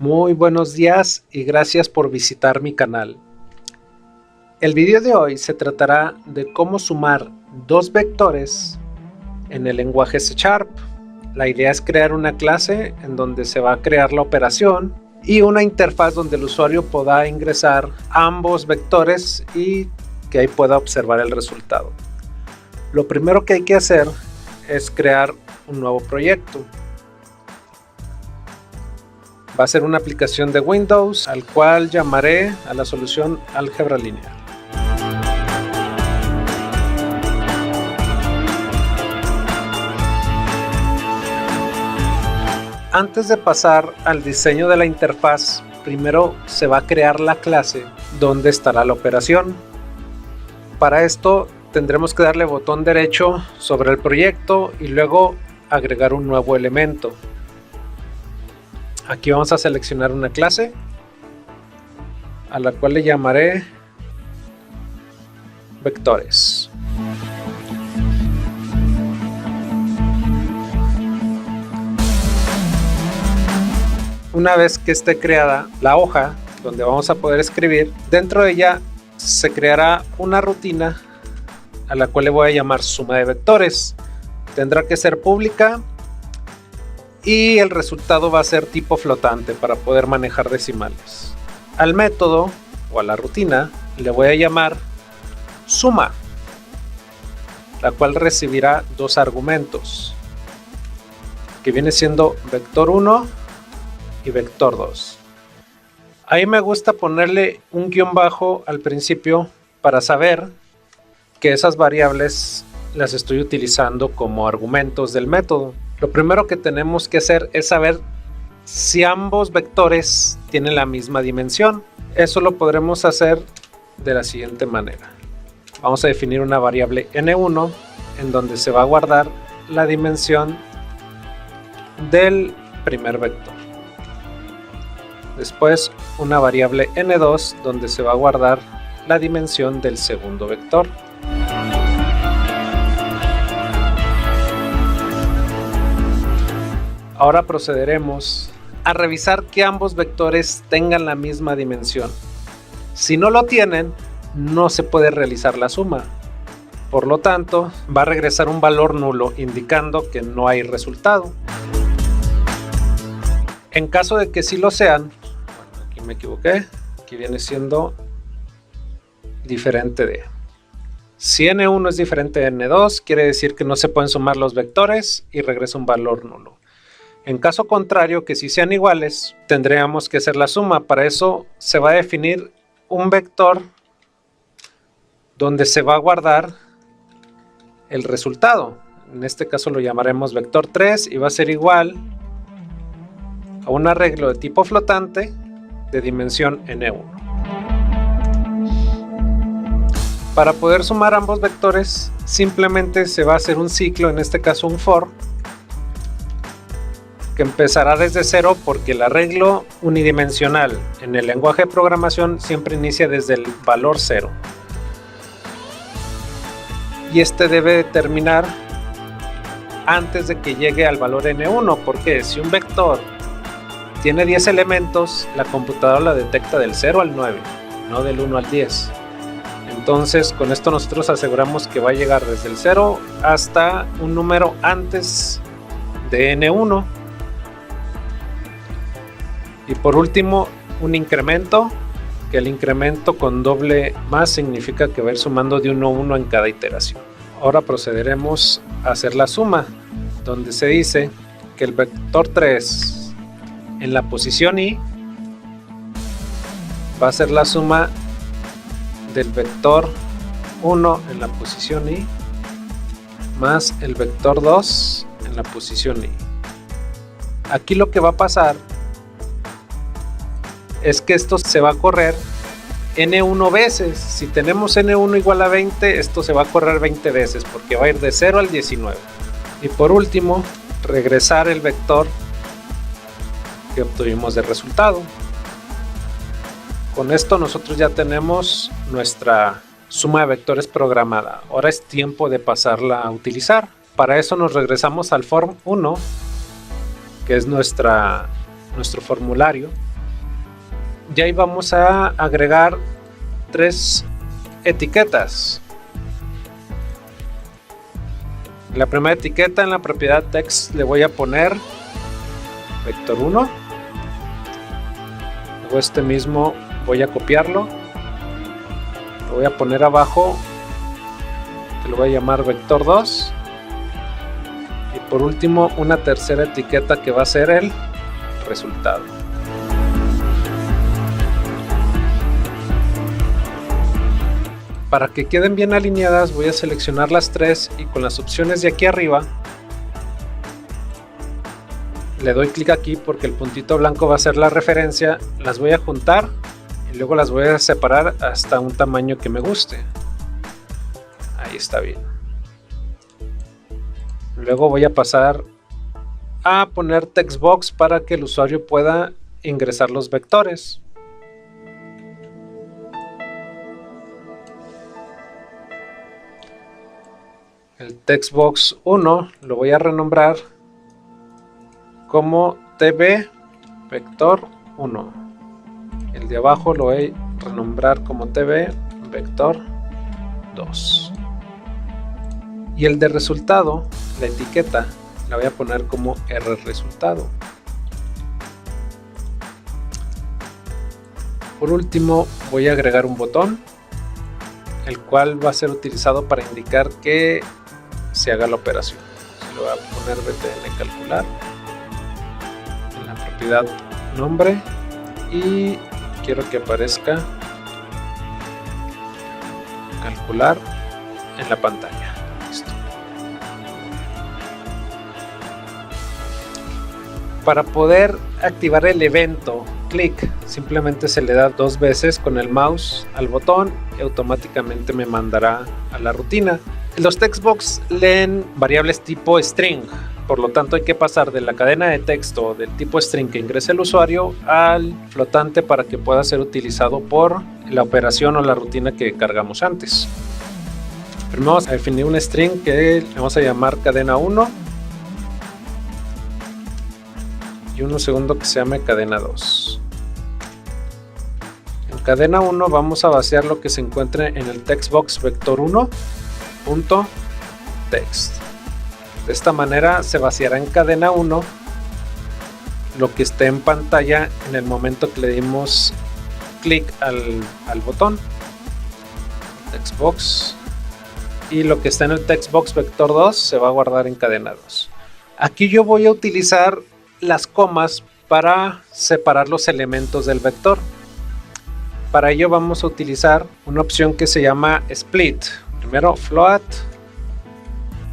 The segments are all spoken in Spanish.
Muy buenos días y gracias por visitar mi canal. El video de hoy se tratará de cómo sumar dos vectores en el lenguaje C#. La idea es crear una clase en donde se va a crear la operación y una interfaz donde el usuario pueda ingresar ambos vectores y que ahí pueda observar el resultado. Lo primero que hay que hacer es crear un nuevo proyecto. Va a ser una aplicación de Windows al cual llamaré a la solución álgebra lineal. Antes de pasar al diseño de la interfaz, primero se va a crear la clase donde estará la operación. Para esto tendremos que darle botón derecho sobre el proyecto y luego agregar un nuevo elemento. Aquí vamos a seleccionar una clase a la cual le llamaré vectores. Una vez que esté creada la hoja donde vamos a poder escribir, dentro de ella se creará una rutina a la cual le voy a llamar suma de vectores. Tendrá que ser pública y el resultado va a ser tipo flotante para poder manejar decimales. Al método o a la rutina le voy a llamar suma, la cual recibirá dos argumentos, que viene siendo vector 1 y vector 2. Ahí me gusta ponerle un guión bajo al principio para saber que esas variables las estoy utilizando como argumentos del método. Lo primero que tenemos que hacer es saber si ambos vectores tienen la misma dimensión. Eso lo podremos hacer de la siguiente manera. Vamos a definir una variable n1 en donde se va a guardar la dimensión del primer vector. Después una variable n2 donde se va a guardar la dimensión del segundo vector. Ahora procederemos a revisar que ambos vectores tengan la misma dimensión. Si no lo tienen, no se puede realizar la suma. Por lo tanto, va a regresar un valor nulo indicando que no hay resultado. En caso de que sí lo sean, bueno, aquí me equivoqué, aquí viene siendo diferente de. Si n1 es diferente de n2, quiere decir que no se pueden sumar los vectores y regresa un valor nulo. En caso contrario, que si sean iguales, tendríamos que hacer la suma. Para eso se va a definir un vector donde se va a guardar el resultado. En este caso lo llamaremos vector 3 y va a ser igual a un arreglo de tipo flotante de dimensión n1. Para poder sumar ambos vectores, simplemente se va a hacer un ciclo, en este caso un for, que empezará desde 0 porque el arreglo unidimensional en el lenguaje de programación siempre inicia desde el valor 0. Y este debe terminar antes de que llegue al valor n1, porque si un vector tiene 10 elementos, la computadora la detecta del 0 al 9, no del 1 al 10. Entonces con esto nosotros aseguramos que va a llegar desde el 0 hasta un número antes de n1. Y por último, un incremento, que el incremento con doble más significa que va a ir sumando de 1 a 1 en cada iteración. Ahora procederemos a hacer la suma, donde se dice que el vector 3 en la posición i va a ser la suma del vector 1 en la posición i más el vector 2 en la posición i. Aquí lo que va a pasar es que esto se va a correr n1 veces. Si tenemos n1 igual a 20, esto se va a correr 20 veces porque va a ir de 0 al 19. Y por último, regresar el vector que obtuvimos de resultado. Con esto nosotros ya tenemos nuestra suma de vectores programada. Ahora es tiempo de pasarla a utilizar. Para eso nos regresamos al form 1, que es nuestro formulario. Y ahí vamos a agregar 3 etiquetas. La primera etiqueta en la propiedad text le voy a poner vector 1. Luego este mismo voy a copiarlo, lo voy a poner abajo, que lo voy a llamar vector 2. Y por último una tercera etiqueta que va a ser el resultado. Para que queden bien alineadas voy a seleccionar las 3 y con las opciones de aquí arriba le doy clic aquí porque el puntito blanco va a ser la referencia. Las voy a juntar y luego las voy a separar hasta un tamaño que me guste. Ahí está bien. Luego voy a pasar a poner text box para que el usuario pueda ingresar los vectores. El textbox 1 lo voy a renombrar como tb vector 1. El de abajo lo voy a renombrar como tb vector 2. Y el de resultado, la etiqueta, la voy a poner como rresultado. Por último voy a agregar un botón, el cual va a ser utilizado para indicar que se haga la operación. Se lo voy a poner btn calcular en la propiedad nombre y quiero que aparezca calcular en la pantalla. Listo. Para poder activar el evento clic, simplemente se le da 2 veces con el mouse al botón y automáticamente me mandará a la rutina. Los textbox leen variables tipo string, por lo tanto hay que pasar de la cadena de texto del tipo string que ingrese el usuario al flotante para que pueda ser utilizado por la operación o la rutina que cargamos antes. Primero vamos a definir un string que le vamos a llamar cadena 1 y uno segundo que se llame cadena 2. En cadena 1 vamos a vaciar lo que se encuentre en el textbox vector 1 .text. De esta manera se vaciará en cadena 1 lo que esté en pantalla en el momento que le dimos clic al botón textbox, y lo que está en el textbox vector 2 se va a guardar en cadena 2. Aquí yo voy a utilizar las comas para separar los elementos del vector. Para ello vamos a utilizar una opción que se llama split. Primero float,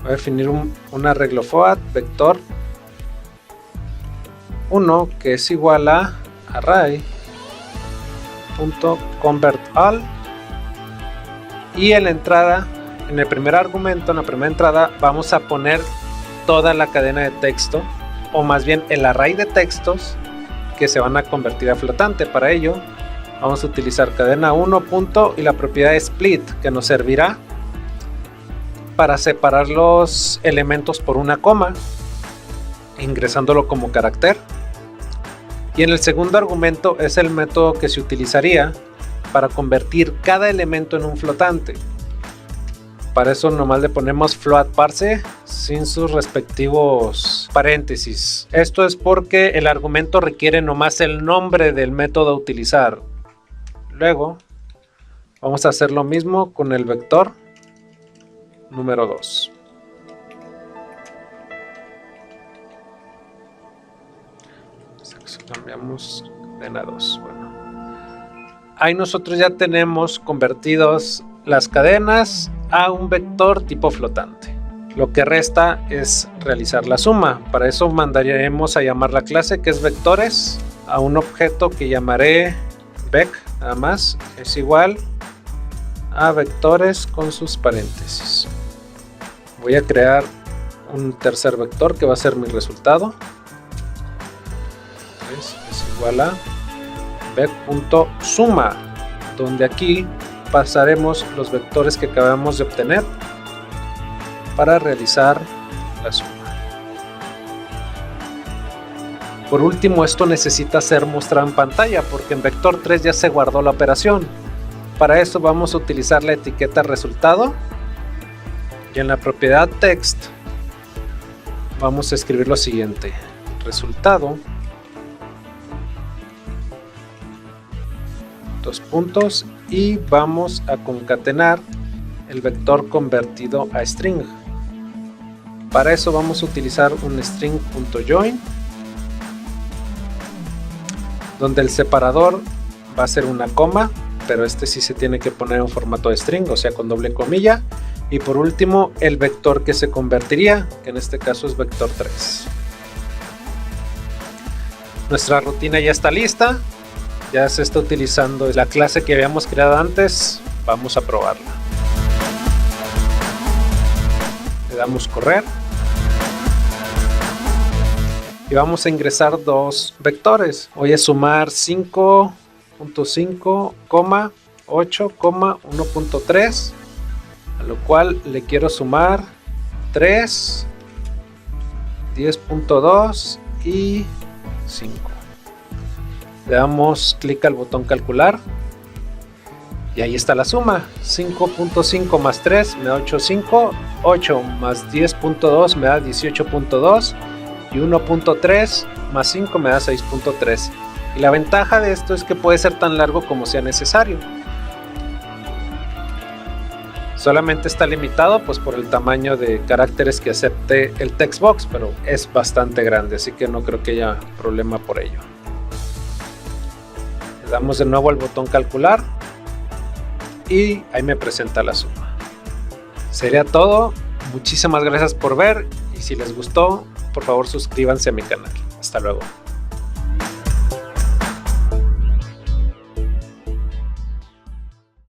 voy a definir un arreglo float vector 1 que es igual a array.convertAll, y en la entrada, en el primer argumento, en la primera entrada vamos a poner toda la cadena de texto, o más bien el array de textos que se van a convertir a flotante. Para ello vamos a utilizar cadena 1 y la propiedad split, que nos servirá para separar los elementos por una coma, ingresándolo como carácter. Y en el segundo argumento es el método que se utilizaría para convertir cada elemento en un flotante. Para eso nomás le ponemos float parse sin sus respectivos paréntesis. Esto es porque el argumento requiere nomás el nombre del método a utilizar. Luego vamos a hacer lo mismo con el vector número 2. Cambiamos cadena 2. Bueno, ahí nosotros ya tenemos convertidos las cadenas a un vector tipo flotante. Lo que resta es realizar la suma. Para eso mandaremos a llamar la clase que es vectores a un objeto que llamaré vec, nada más, es igual a vectores con sus paréntesis. Voy a crear un tercer vector que va a ser mi resultado. Es igual a vec.suma, donde aquí pasaremos los vectores que acabamos de obtener para realizar la suma. Por último, esto necesita ser mostrado en pantalla porque en vector 3 ya se guardó la operación. Para eso vamos a utilizar la etiqueta resultado y en la propiedad text vamos a escribir lo siguiente: resultado, dos puntos, y vamos a concatenar el vector convertido a string. Para eso vamos a utilizar un string.join, donde el separador va a ser una coma, pero este sí se tiene que poner en formato de string, o sea con doble comilla. Y por último el vector que se convertiría, que en este caso es vector 3. Nuestra rutina ya está lista, ya se está utilizando la clase que habíamos creado antes. Vamos a probarla. Le damos correr y vamos a ingresar dos vectores. Voy a sumar 5.5, 8, 1.3, a lo cual le quiero sumar 3, 10.2 y 5. Le damos clic al botón calcular y ahí está la suma. 5.5 más 3 me da 8.5, 8 más 10.2 me da 18.2 y 1.3 más 5 me da 6.3. Y la ventaja de esto es que puede ser tan largo como sea necesario. Solamente está limitado pues por el tamaño de caracteres que acepte el text box, pero es bastante grande, así que no creo que haya problema por ello. Le damos de nuevo al botón calcular y ahí me presenta la suma. Sería todo. Muchísimas gracias por ver y si les gustó, por favor suscríbanse a mi canal. Hasta luego.